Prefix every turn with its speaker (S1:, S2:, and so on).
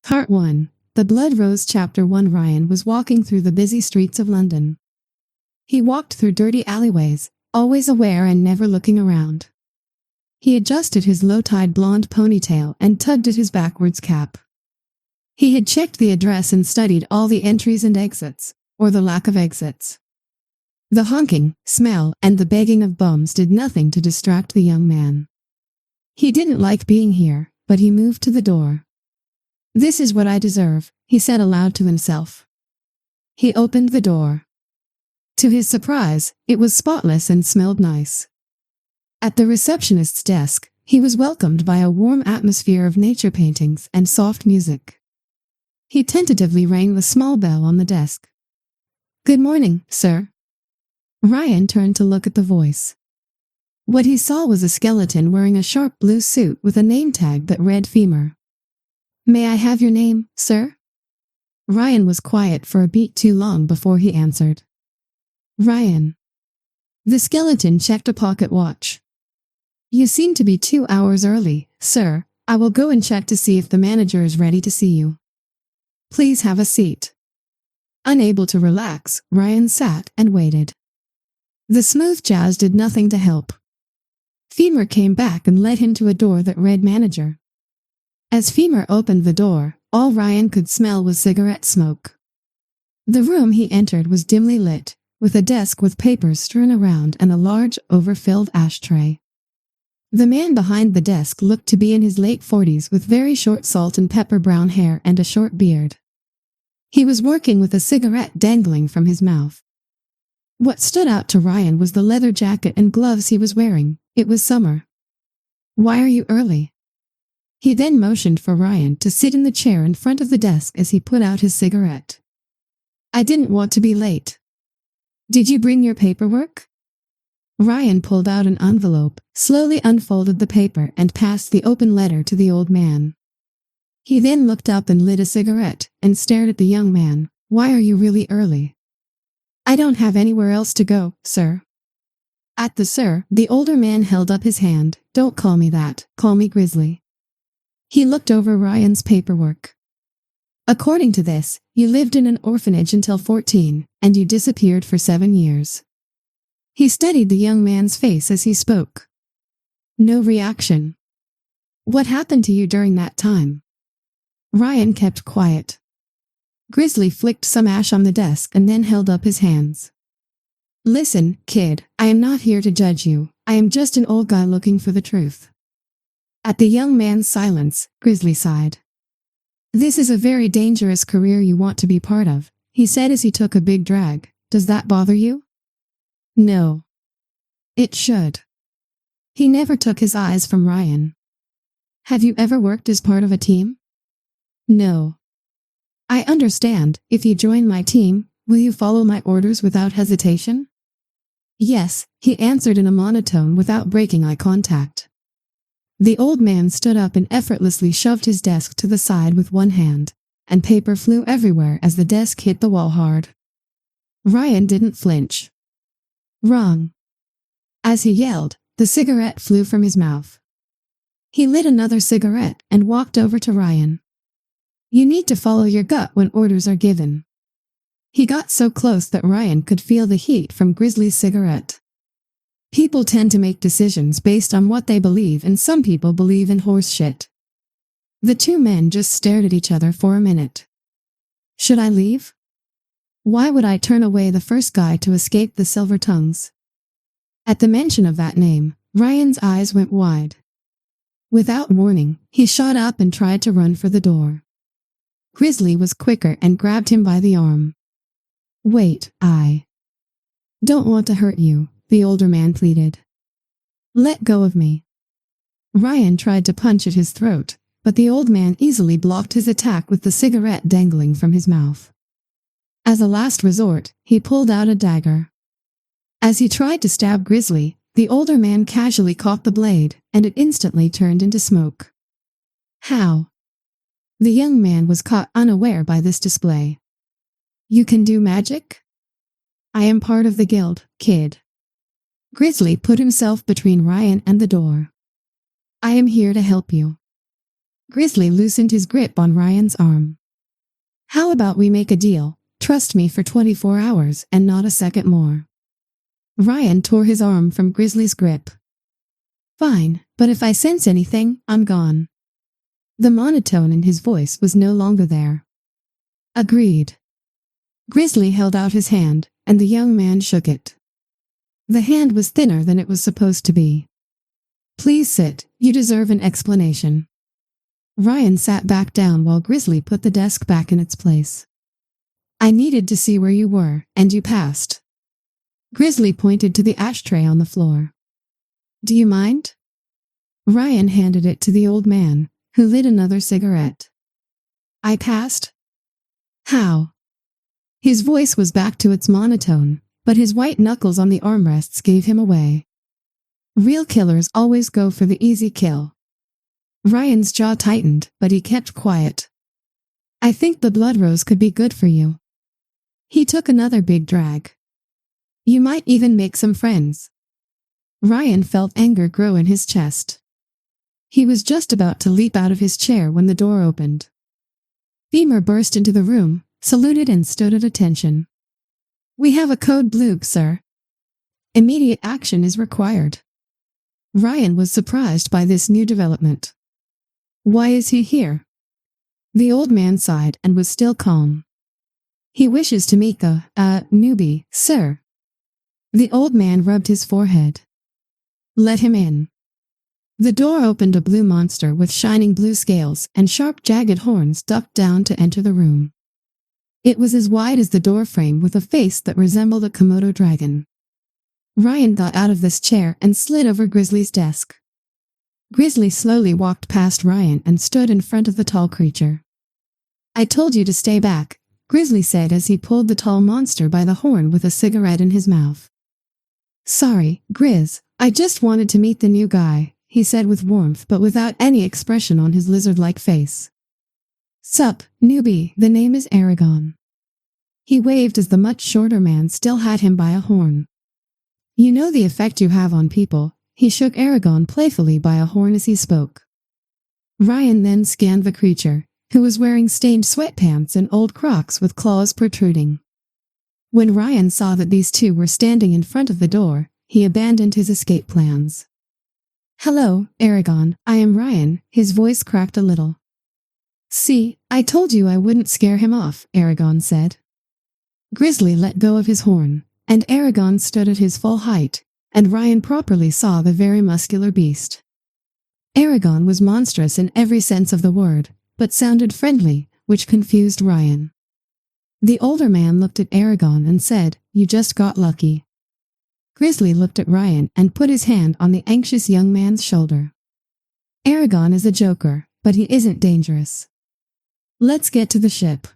S1: Part 1. The Blood Rose Chapter 1. Ryan was walking through the busy streets of London. He walked through dirty alleyways, always aware and never looking around. He adjusted his low-tied blonde ponytail and tugged at his backwards cap. He had checked the address and studied all the entries and exits, or the lack of exits. The honking, smell, and the begging of bums did nothing to distract the young man. He didn't like being here, but he moved to the door. "This is what I deserve," he said aloud to himself. He opened the door. To his surprise, it was spotless and smelled nice. At the receptionist's desk, he was welcomed by a warm atmosphere of nature paintings and soft music. He tentatively rang the small bell on the desk. "Good morning, sir." Ryan turned to look at the voice. What he saw was a skeleton wearing a sharp blue suit with a name tag that read Femur. "May I have your name, sir?" Ryan was quiet for a beat too long before he answered. "Ryan." The skeleton checked a pocket watch. "You seem to be 2 hours early, sir. I will go and check to see if the manager is ready to see you. Please have a seat." Unable to relax, Ryan sat and waited. The smooth jazz did nothing to help. Femur came back and led him to a door that read Manager. As Femur opened the door, all Ryan could smell was cigarette smoke. The room he entered was dimly lit, with a desk with papers strewn around and a large, overfilled ashtray. The man behind the desk looked to be in his late 40s with very short salt and pepper brown hair and a short beard. He was working with a cigarette dangling from his mouth. What stood out to Ryan was the leather jacket and gloves he was wearing. It was summer. "Why are you early?" He then motioned for Ryan to sit in the chair in front of the desk as he put out his cigarette. "I didn't want to be late." "Did you bring your paperwork?" Ryan pulled out an envelope, slowly unfolded the paper and passed the open letter to the old man. He then looked up and lit a cigarette and stared at the young man. "Why are you really early?" "I don't have anywhere else to go, sir." At the "sir," the older man held up his hand. "Don't call me that, call me Grizzly." He looked over Ryan's paperwork. "According to this, you lived in an orphanage until 14, and you disappeared for 7 years. He studied the young man's face as he spoke. No reaction. "What happened to you during that time?" Ryan kept quiet. Grizzly flicked some ash on the desk and then held up his hands. "Listen, kid, I am not here to judge you. I am just an old guy looking for the truth." At the young man's silence, Grizzly sighed. "This is a very dangerous career you want to be part of," he said as he took a big drag. "Does that bother you?" "No. It should." He never took his eyes from Ryan. "Have you ever worked as part of a team?" "No." "I understand. If you join my team, will you follow my orders without hesitation?" "Yes," he answered in a monotone without breaking eye contact. The old man stood up and effortlessly shoved his desk to the side with one hand, and paper flew everywhere as the desk hit the wall hard. Ryan didn't flinch. "Wrong." As he yelled, the cigarette flew from his mouth. He lit another cigarette and walked over to Ryan. "You need to follow your gut when orders are given." He got so close that Ryan could feel the heat from Grizzly's cigarette. People tend to make decisions based on what they believe, and some people believe in horse shit. The two men just stared at each other for a minute. "Should I leave? Why would I turn away the first guy to escape the Silver Tongues?" At the mention of that name, Ryan's eyes went wide. Without warning, he shot up and tried to run for the door. Grizzly was quicker and grabbed him by the arm. "Wait, I don't want to hurt you," the older man pleaded. "Let go of me." Ryan tried to punch at his throat, but the old man easily blocked his attack with the cigarette dangling from his mouth. As a last resort, he pulled out a dagger. As he tried to stab Grizzly, the older man casually caught the blade, and it instantly turned into smoke. "How?" The young man was caught unaware by this display. "You can do magic?" "I am part of the guild, kid." Grizzly put himself between Ryan and the door. "I am here to help you." Grizzly loosened his grip on Ryan's arm. How about we make a deal? Trust me for 24 hours and not a second more. Ryan tore his arm from Grizzly's grip. Fine, but if I sense anything, I'm gone. The monotone in his voice was no longer there. Agreed. Grizzly held out his hand, and the young man shook it. The hand was thinner than it was supposed to be. Please sit, you deserve an explanation. Ryan sat back down while Grizzly put the desk back in its place. I needed to see where you were, and you passed. Grizzly pointed to the ashtray on the floor. Do you mind? Ryan handed it to the old man, who lit another cigarette. I passed? How? His voice was back to its monotone, but his white knuckles on the armrests gave him away. Real killers always go for the easy kill. Ryan's jaw tightened, but he kept quiet. I think the blood rose could be good for you. He took another big drag. You might even make some friends. Ryan felt anger grow in his chest. He was just about to leap out of his chair when the door opened. Beamer burst into the room, saluted and stood at attention. We have a code blue, sir. Immediate action is required. Ryan was surprised by this new development. Why is he here? The old man sighed and was still calm. He wishes to meet the, newbie, sir. The old man rubbed his forehead. Let him in. The door opened. A blue monster with shining blue scales and sharp jagged horns ducked down to enter the room. It was as wide as the doorframe with a face that resembled a Komodo dragon. Ryan got out of this chair and slid over Grizzly's desk. Grizzly slowly walked past Ryan and stood in front of the tall creature. I told you to stay back, Grizzly said as he pulled the tall monster by the horn with a cigarette in his mouth. Sorry, Grizz, I just wanted to meet the new guy, he said with warmth but without any expression on his lizard-like face. Sup, newbie, the name is Aragon. He waved as the much shorter man still had him by a horn. You know the effect you have on people. He shook Aragon playfully by a horn as he spoke. Ryan then scanned the creature, who was wearing stained sweatpants and old Crocs with claws protruding. When Ryan saw that these two were standing in front of the door, he abandoned his escape plans. Hello, Aragon, I am Ryan, his voice cracked a little. See, I told you I wouldn't scare him off, Aragon said. Grizzly let go of his horn, and Aragon stood at his full height, and Ryan properly saw the very muscular beast. Aragon was monstrous in every sense of the word, but sounded friendly, which confused Ryan. The older man looked at Aragon and said, You just got lucky. Grizzly looked at Ryan and put his hand on the anxious young man's shoulder. Aragon is a joker, but he isn't dangerous. Let's get to the ship.